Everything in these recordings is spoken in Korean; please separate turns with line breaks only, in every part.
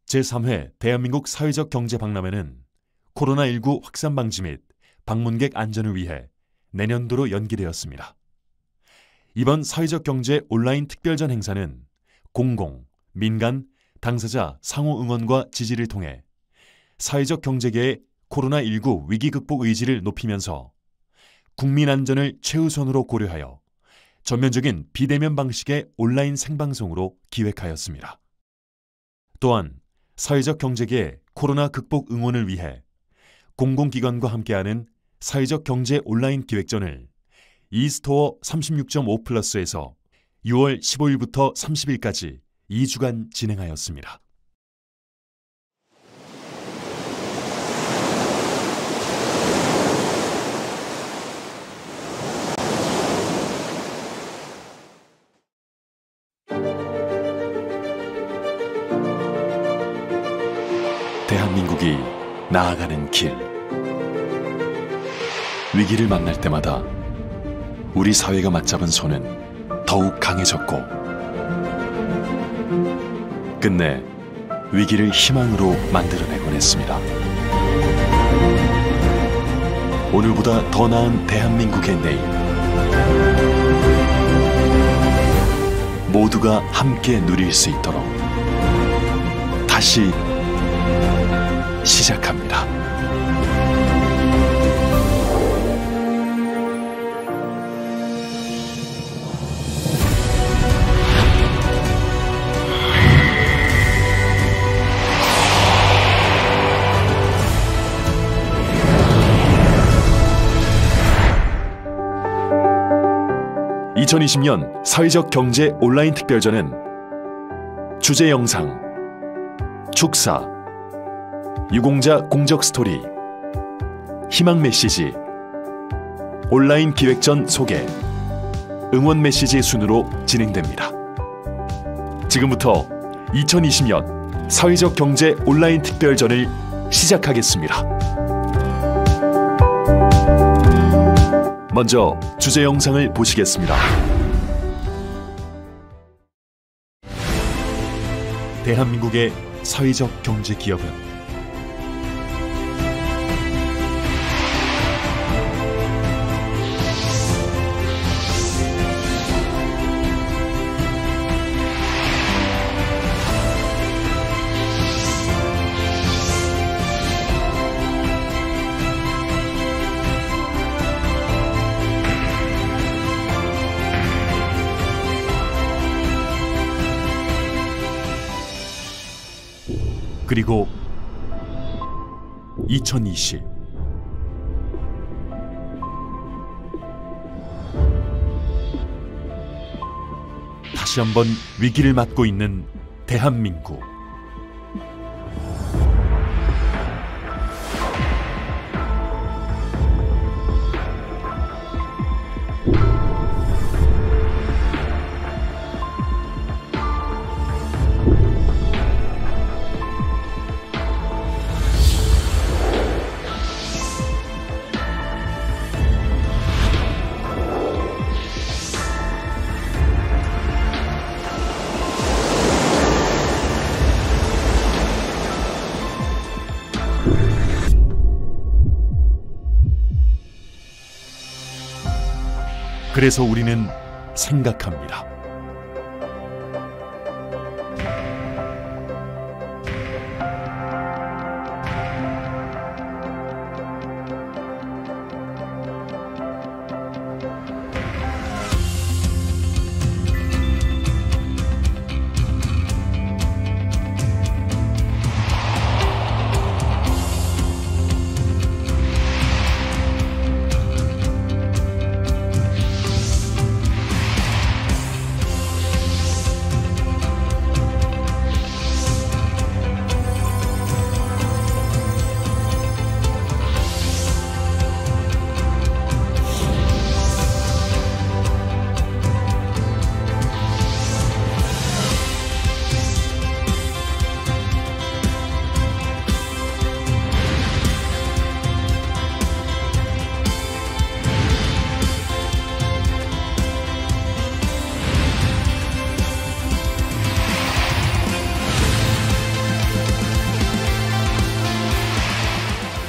제3회 대한민국 사회적 경제 박람회는 코로나19 확산 방지 및 방문객 안전을 위해 내년도로 연기되었습니다. 이번 사회적 경제 온라인 특별전 행사는 공공, 민간, 당사자 상호 응원과 지지를 통해 사회적 경제계의 코로나19 위기 극복 의지를 높이면서 국민 안전을 최우선으로 고려하여 전면적인 비대면 방식의 온라인 생방송으로 기획하였습니다. 또한 사회적 경제계의 코로나 극복 응원을 위해 공공기관과 함께하는 사회적 경제 온라인 기획전을 e스토어 36.5플러스에서 6월 15일부터 30일까지 2주간 진행하였습니다. 대한민국이 나아가는 길. 위기를 만날 때마다 우리 사회가 맞잡은 손은 더욱 강해졌고 끝내 위기를 희망으로 만들어내곤 했습니다. 오늘보다 더 나은 대한민국의 내일. 모두가 함께 누릴 수 있도록 다시 시작합니다. (2020년) 사회적 경제 온라인 특별전은 주제 영상, 축사, 유공자 공적 스토리, 희망 메시지, 온라인 기획전 소개, 응원 메시지 순으로 진행됩니다. 지금부터 2020년 사회적 경제 온라인 특별전을 시작하겠습니다. 먼저 주제 영상을 보시겠습니다. 대한민국의 사회적 경제 기업은 그리고 2020 다시 한번 위기를 맞고 있는 대한민국. 그래서 우리는 생각합니다.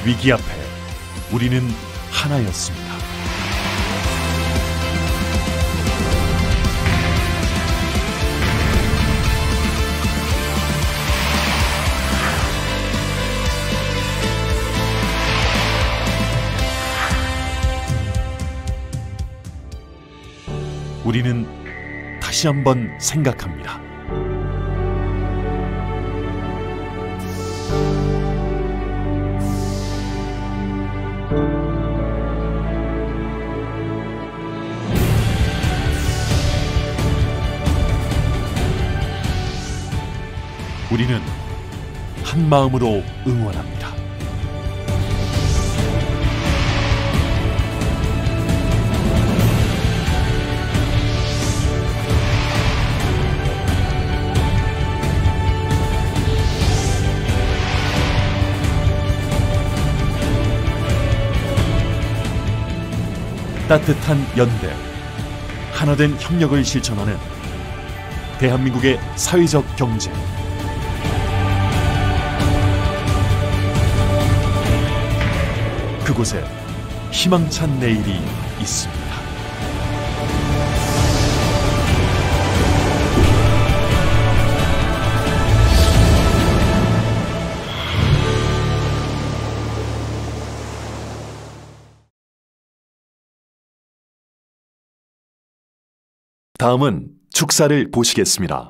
위기 앞에 우리는 하나였습니다. 우리는 다시 한번 생각합니다. 우리는 한 마음으로 응원합니다. 따뜻한 연대, 하나된 협력을 실천하는 대한민국의 사회적 경제. 그곳에 희망찬 내일이 있습니다. 다음은 축사를 보시겠습니다.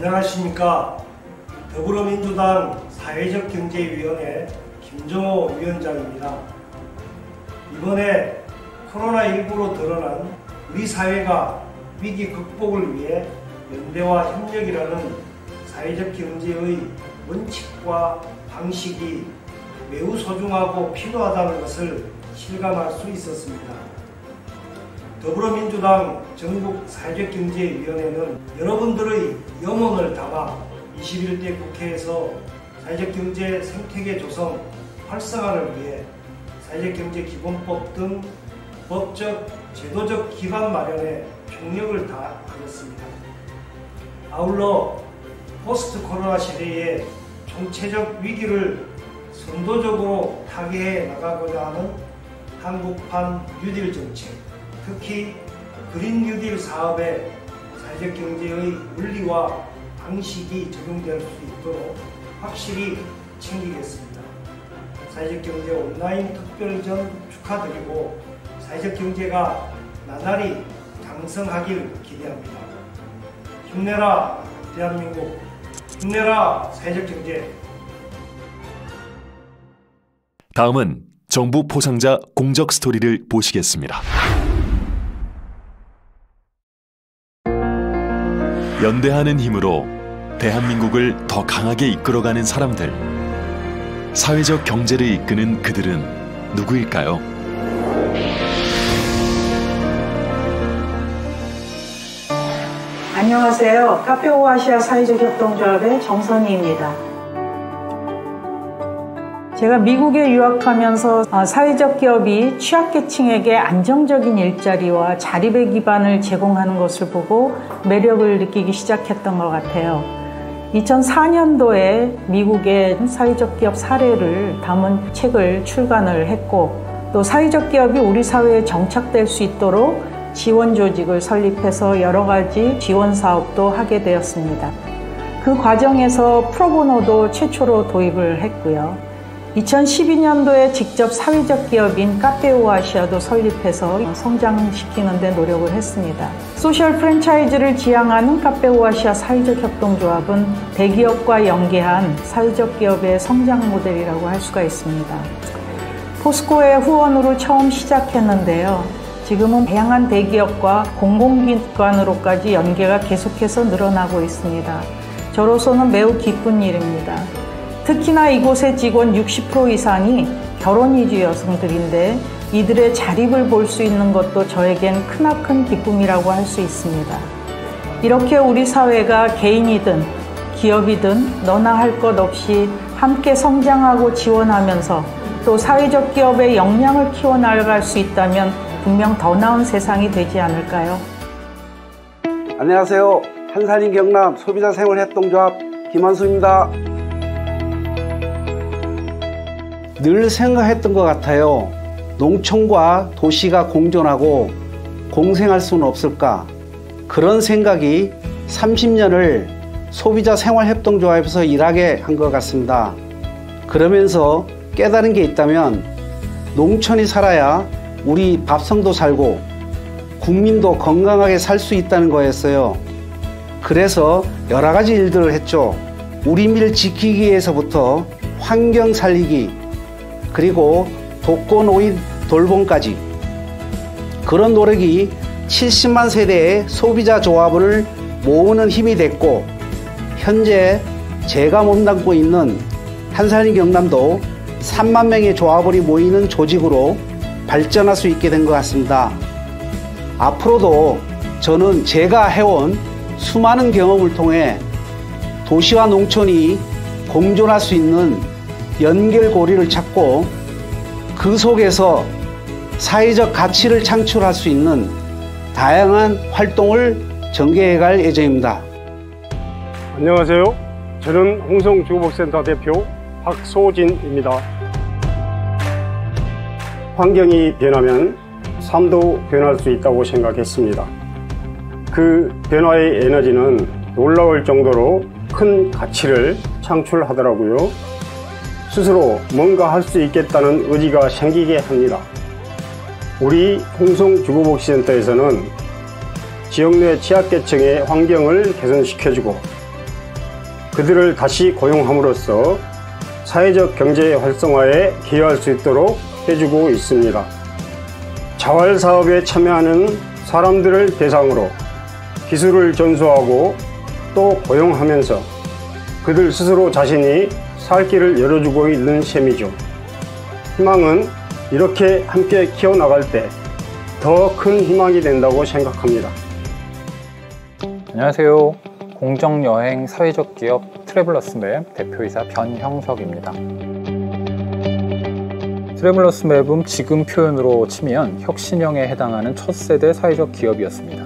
안녕하십니까. 더불어민주당 사회적경제위원회 김정호 위원장입니다. 이번에 코로나19로 드러난 우리 사회가 위기 극복을 위해 연대와 협력이라는 사회적 경제의 원칙과 방식이 매우 소중하고 필요하다는 것을 실감할 수 있었습니다. 더불어민주당 전국사회적경제위원회는 여러분들의 염원을 담아 21대 국회에서 사회적경제 생태계 조성 활성화를 위해 사회적경제기본법 등 법적, 제도적 기반 마련에 총력을 다하겠습니다. 아울러 포스트 코로나 시대의 총체적 위기를 선도적으로 타개해 나가고자 하는 한국판 뉴딜 정책, 특히 그린 뉴딜 사업에 사회적 경제의 원리와 방식이 적용될 수 있도록 확실히 챙기겠습니다. 사회적 경제 온라인 특별전 축하드리고 사회적 경제가 나날이 강성하길 기대합니다. 힘내라 대한민국, 힘내라 사회적 경제.
다음은 정부 포상자 공적 스토리를 보시겠습니다. 연대하는 힘으로 대한민국을 더 강하게 이끌어가는 사람들, 사회적 경제를 이끄는 그들은 누구일까요?
안녕하세요. 카페 오아시아 사회적 협동조합의 정선희입니다. 제가 미국에 유학하면서 사회적 기업이 취약계층에게 안정적인 일자리와 자립의 기반을 제공하는 것을 보고 매력을 느끼기 시작했던 것 같아요. 2004년도에 미국의 사회적 기업 사례를 담은 책을 출간을 했고, 또 사회적 기업이 우리 사회에 정착될 수 있도록 지원 조직을 설립해서 여러 가지 지원 사업도 하게 되었습니다. 그 과정에서 프로보노도 최초로 도입을 했고요. 2012년도에 직접 사회적 기업인 카페 오아시아도 설립해서 성장시키는 데 노력을 했습니다. 소셜 프랜차이즈를 지향하는 카페 오아시아 사회적 협동조합은 대기업과 연계한 사회적 기업의 성장 모델이라고 할 수가 있습니다. 포스코의 후원으로 처음 시작했는데요. 지금은 다양한 대기업과 공공기관으로까지 연계가 계속해서 늘어나고 있습니다. 저로서는 매우 기쁜 일입니다. 특히나 이곳의 직원 60% 이상이 결혼이주 여성들인데 이들의 자립을 볼 수 있는 것도 저에겐 크나큰 기쁨이라고 할 수 있습니다. 이렇게 우리 사회가 개인이든 기업이든 너나 할 것 없이 함께 성장하고 지원하면서 또 사회적 기업의 역량을 키워나갈 수 있다면 분명 더 나은 세상이 되지 않을까요?
안녕하세요. 한산인 경남 소비자생활협동조합 김한수입니다. 늘 생각했던 것 같아요. 농촌과 도시가 공존하고 공생할 수는 없을까? 그런 생각이 30년을 소비자생활협동조합에서 일하게 한 것 같습니다. 그러면서 깨달은 게 있다면 농촌이 살아야 우리 밥성도 살고 국민도 건강하게 살 수 있다는 거였어요. 그래서 여러 가지 일들을 했죠. 우리 밀 지키기 위해서부터 환경 살리기, 그리고 독거노인 돌봄까지. 그런 노력이 70만 세대의 소비자 조합을 모으는 힘이 됐고, 현재 제가 몸담고 있는 한산인 경남도 3만 명의 조합원이 모이는 조직으로 발전할 수 있게 된 것 같습니다. 앞으로도 저는 제가 해온 수많은 경험을 통해 도시와 농촌이 공존할 수 있는 연결고리를 찾고 그 속에서 사회적 가치를 창출할 수 있는 다양한 활동을 전개해갈 예정입니다.
안녕하세요. 저는 홍성주거복지센터 대표 박소진입니다. 환경이 변하면 삶도 변할 수 있다고 생각했습니다. 그 변화의 에너지는 놀라울 정도로 큰 가치를 창출하더라고요. 스스로 뭔가 할 수 있겠다는 의지가 생기게 합니다. 우리 홍성주거복지센터에서는 지역 내 취약계층의 환경을 개선시켜주고 그들을 다시 고용함으로써 사회적 경제 활성화에 기여할 수 있도록 해주고 있습니다. 자활사업에 참여하는 사람들을 대상으로 기술을 전수하고 또 고용하면서 그들 스스로 자신이 살 길을 열어주고 있는 셈이죠. 희망은 이렇게 함께 키워나갈 때 더 큰 희망이 된다고 생각합니다.
안녕하세요. 공정여행 사회적 기업 트래블러스맵 대표이사 변형석입니다. 트래블러스맵은 지금 표현으로 치면 혁신형에 해당하는 첫 세대 사회적 기업이었습니다.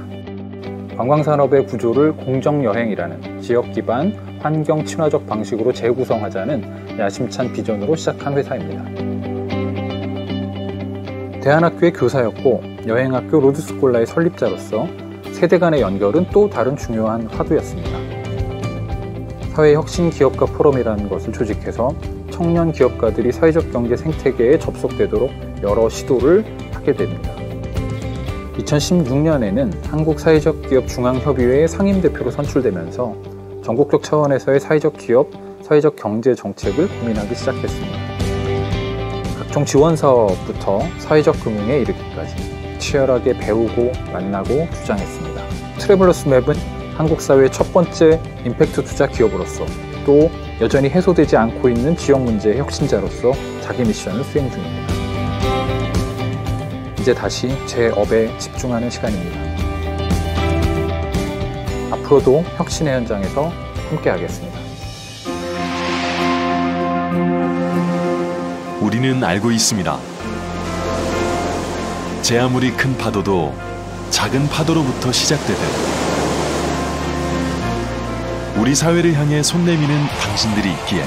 관광산업의 구조를 공정여행이라는 지역 기반 환경 친화적 방식으로 재구성하자는 야심찬 비전으로 시작한 회사입니다. 대안학교의 교사였고 여행학교 로드스콜라의 설립자로서 세대 간의 연결은 또 다른 중요한 화두였습니다. 사회혁신기업가 포럼이라는 것을 조직해서 청년 기업가들이 사회적 경제 생태계에 접속되도록 여러 시도를 하게 됩니다. 2016년에는 한국사회적기업 중앙협의회 상임대표로 선출되면서 전국적 차원에서의 사회적 기업, 사회적 경제 정책을 고민하기 시작했습니다. 각종 지원 사업부터 사회적 금융에 이르기까지 치열하게 배우고 만나고 주장했습니다. 트래블러스맵은 한국 사회의 첫 번째 임팩트 투자 기업으로서 또 여전히 해소되지 않고 있는 지역 문제의 혁신자로서 자기 미션을 수행 중입니다. 이제 다시 제 업에 집중하는 시간입니다. 앞으로도 혁신의 현장에서 함께 하겠습니다.
우리는 알고 있습니다. 제 아무리 큰 파도도 작은 파도로부터 시작되듯 우리 사회를 향해 손 내미는 당신들이 있기에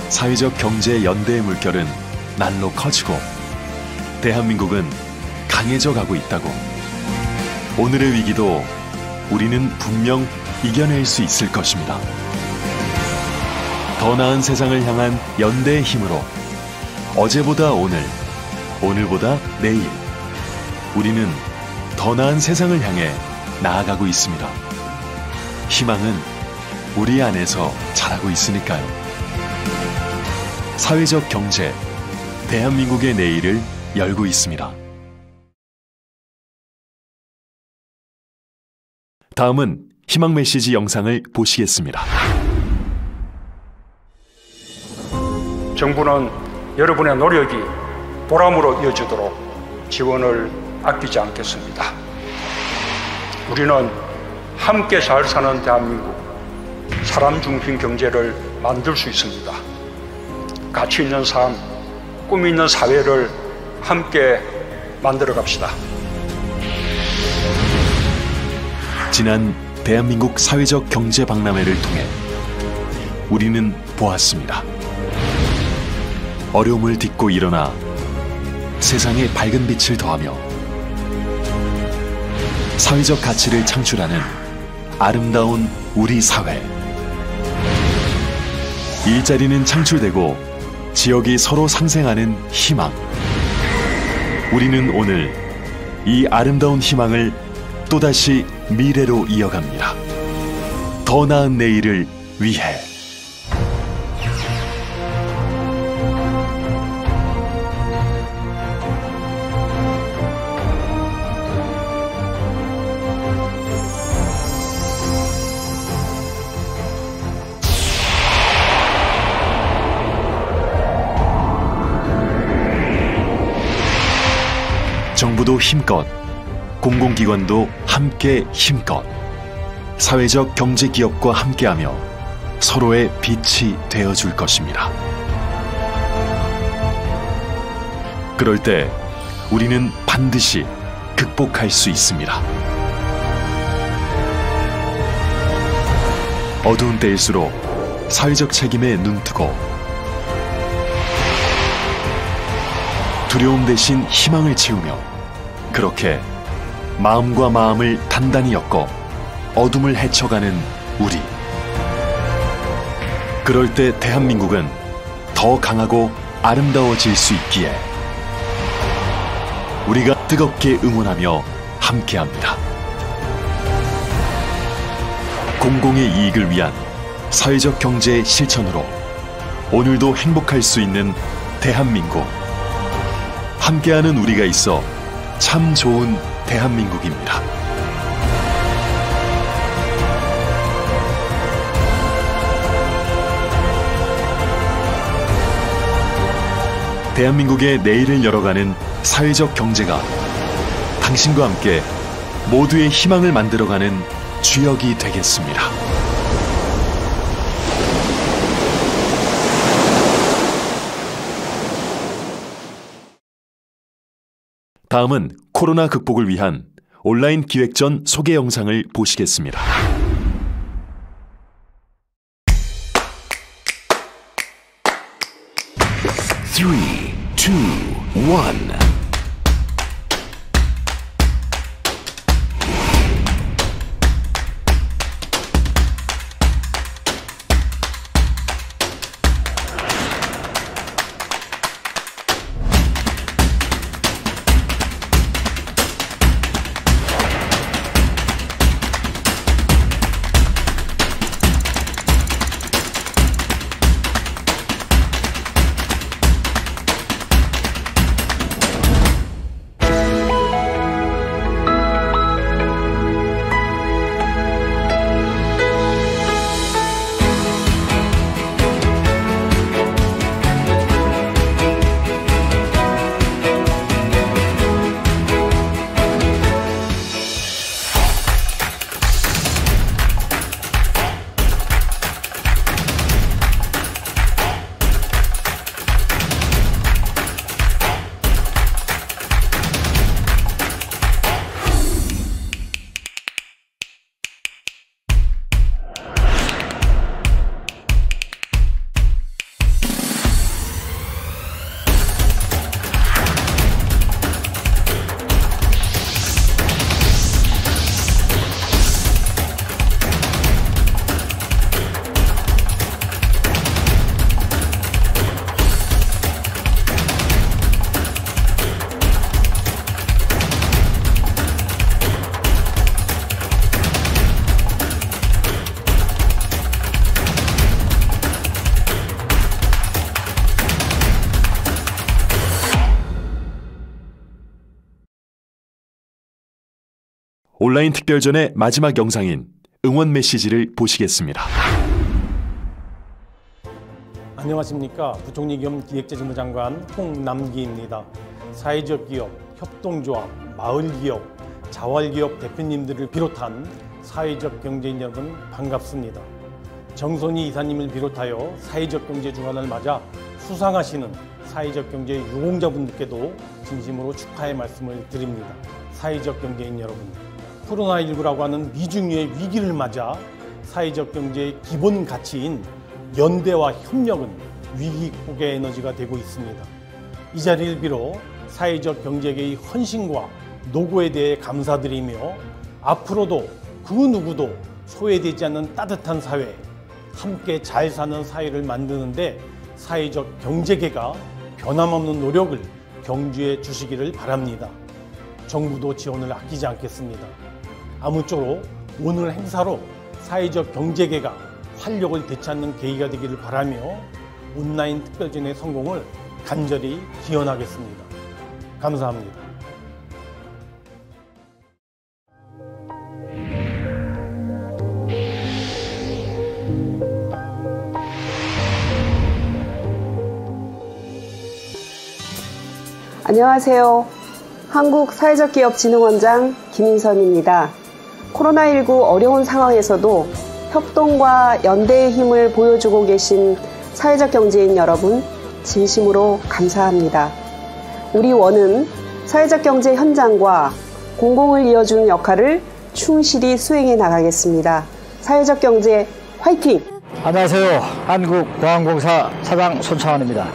사회적 경제 연대의 물결은 날로 커지고 대한민국은 강해져 가고 있다고. 오늘의 위기도 우리는 분명 이겨낼 수 있을 것입니다. 더 나은 세상을 향한 연대의 힘으로 어제보다 오늘, 오늘보다 내일 우리는 더 나은 세상을 향해 나아가고 있습니다. 희망은 우리 안에서 자라고 있으니까요. 사회적 경제, 대한민국의 내일을 열고 있습니다. 다음은 희망 메시지 영상을 보시겠습니다.
정부는 여러분의 노력이 보람으로 이어지도록 지원을 아끼지 않겠습니다. 우리는 함께 잘 사는 대한민국, 사람 중심 경제를 만들 수 있습니다. 가치 있는 삶, 꿈 있는 사회를 함께 만들어 갑시다.
지난 대한민국 사회적 경제 박람회를 통해 우리는 보았습니다. 어려움을 딛고 일어나 세상에 밝은 빛을 더하며 사회적 가치를 창출하는 아름다운 우리 사회. 일자리는 창출되고 지역이 서로 상생하는 희망. 우리는 오늘 이 아름다운 희망을 또다시 미래로 이어갑니다. 더 나은 내일을 위해. 정부도 힘껏, 공공기관도 함께 힘껏, 사회적 경제기업과 함께하며 서로의 빛이 되어줄 것입니다. 그럴 때 우리는 반드시 극복할 수 있습니다. 어두운 때일수록 사회적 책임에 눈뜨고 두려움 대신 희망을 채우며 그렇게 마음과 마음을 단단히 엮어 어둠을 헤쳐가는 우리. 그럴 때 대한민국은 더 강하고 아름다워질 수 있기에 우리가 뜨겁게 응원하며 함께합니다. 공공의 이익을 위한 사회적 경제 실천으로 오늘도 행복할 수 있는 대한민국. 함께하는 우리가 있어 참 좋은 대한민국입니다. 대한민국의 내일을 열어가는 사회적 경제가 당신과 함께 모두의 희망을 만들어가는 주역이 되겠습니다. 다음은 코로나 극복을 위한 온라인 기획전 소개 영상을 보시겠습니다.
3, 2, 1.
온라인 특별전의 마지막 영상인 응원 메시지를 보시겠습니다.
안녕하십니까. 부총리 겸 기획재정부장관 홍남기입니다. 사회적 기업, 협동조합, 마을기업, 자활기업 대표님들을 비롯한 사회적 경제인 여러분 반갑습니다. 정선희 이사님을 비롯하여 사회적 경제 주간을 맞아 수상하시는 사회적 경제 유공자분들께도 진심으로 축하의 말씀을 드립니다. 사회적 경제인 여러분, 코로나19라고 하는 미중유의 위기를 맞아 사회적 경제의 기본 가치인 연대와 협력은 위기 극복의 에너지가 되고 있습니다. 이 자리를 빌어 사회적 경제계의 헌신과 노고에 대해 감사드리며 앞으로도 그 누구도 소외되지 않는 따뜻한 사회, 함께 잘 사는 사회를 만드는데 사회적 경제계가 변함없는 노력을 경주해 주시기를 바랍니다. 정부도 지원을 아끼지 않겠습니다. 아무쪼록 오늘 행사로 사회적 경제계가 활력을 되찾는 계기가 되기를 바라며 온라인 특별전의 성공을 간절히 기원하겠습니다. 감사합니다.
안녕하세요. 한국사회적기업진흥원장 김인선입니다. 코로나19 어려운 상황에서도 협동과 연대의 힘을 보여주고 계신 사회적 경제인 여러분, 진심으로 감사합니다. 우리 원은 사회적 경제 현장과 공공을 이어주는 역할을 충실히 수행해 나가겠습니다. 사회적 경제 화이팅!
안녕하세요. 한국공항공사 사장 손창원입니다.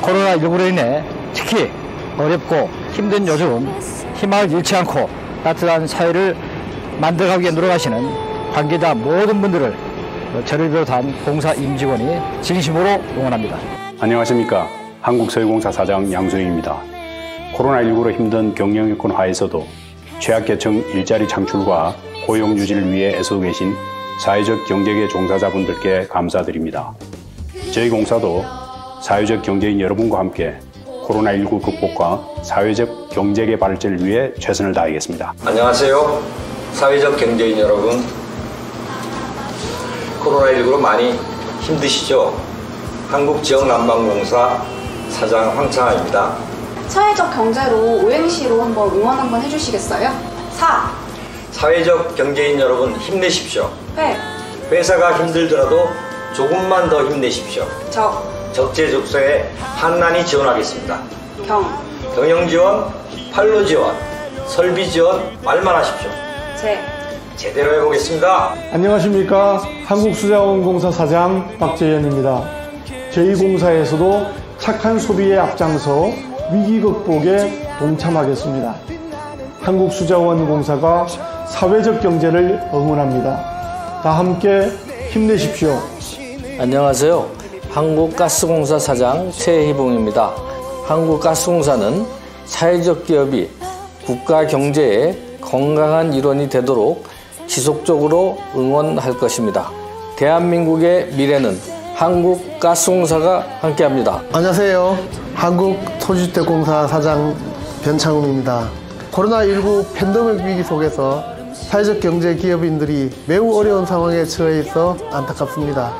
코로나19로 인해 특히 어렵고 힘든 요즘 희망을 잃지 않고 따뜻한 사회를 만들어가기 위해 노력하시는 관계자 모든 분들을 저를 비롯한 공사 임직원이 진심으로 응원합니다.
안녕하십니까. 한국서유공사 사장 양수영입니다. 코로나19로 힘든 경영 여건 하에서도 취약계층 일자리 창출과 고용 유지를 위해 애쓰고 계신 사회적 경제계 종사자분들께 감사드립니다. 저희 공사도 사회적 경제인 여러분과 함께 코로나19 극복과 사회적 경제계 발전을 위해 최선을 다하겠습니다.
안녕하세요. 사회적 경제인 여러분. 코로나19로 많이 힘드시죠? 한국지역난방공사 사장 황창아입니다.
사회적 경제로 오행시로 한번 응원 한번 해주시겠어요?
사회적 경제인 여러분 힘내십시오.
회사가
힘들더라도 조금만 더 힘내십시오. 적재적소에 한난히 지원하겠습니다. 경영 지원, 판로 지원, 설비 지원 말만 하십시오. 제대로 해보겠습니다.
안녕하십니까. 한국수자원공사 사장 박재현입니다. 저희 공사에서도 착한 소비에 앞장서 위기 극복에 동참하겠습니다. 한국수자원공사가 사회적 경제를 응원합니다. 다 함께 힘내십시오.
안녕하세요. 한국가스공사 사장 최희봉입니다. 한국가스공사는 사회적 기업이 국가 경제의 건강한 일원이 되도록 지속적으로 응원할 것입니다. 대한민국의 미래는 한국가스공사가 함께합니다.
안녕하세요. 한국토지주택공사 사장 변창훈입니다. 코로나19 팬데믹 위기 속에서 사회적 경제 기업인들이 매우 어려운 상황에 처해 있어 안타깝습니다.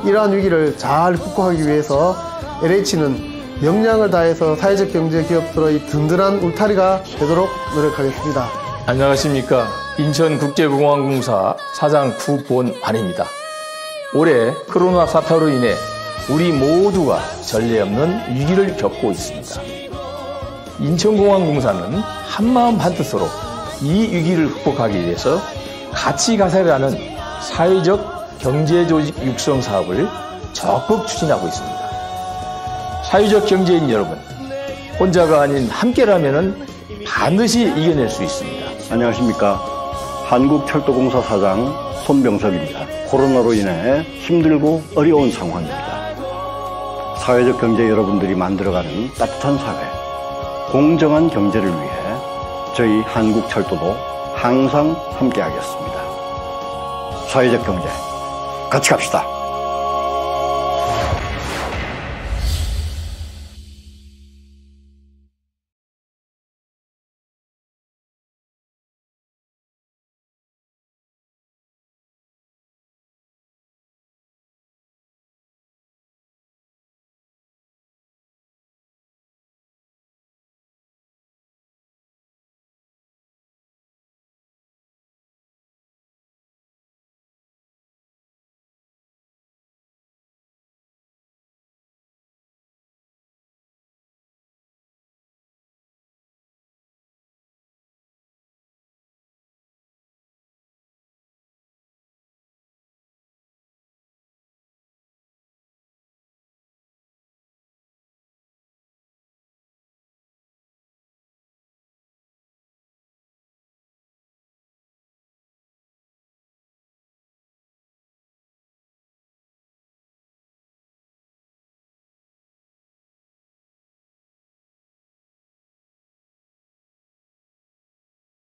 이러한 위기를 잘 극복하기 위해서 LH는 역량을 다해서 사회적 경제 기업들의 든든한 울타리가 되도록 노력하겠습니다.
안녕하십니까. 인천국제공항공사 사장 구본환입니다. 올해 코로나 사태로 인해 우리 모두가 전례 없는 위기를 겪고 있습니다. 인천공항공사는 한마음 한뜻으로 이 위기를 극복하기 위해서 가치가세라는 사회적 경제조직 육성 사업을 적극 추진하고 있습니다. 사회적 경제인 여러분, 혼자가 아닌 함께라면 반드시 이겨낼 수 있습니다.
안녕하십니까. 한국철도공사 사장 손병섭입니다. 코로나로 인해 힘들고 어려운 상황입니다. 사회적 경제 여러분들이 만들어가는 따뜻한 사회, 공정한 경제를 위해 저희 한국철도도 항상 함께하겠습니다. 사회적 경제 같이 갑시다.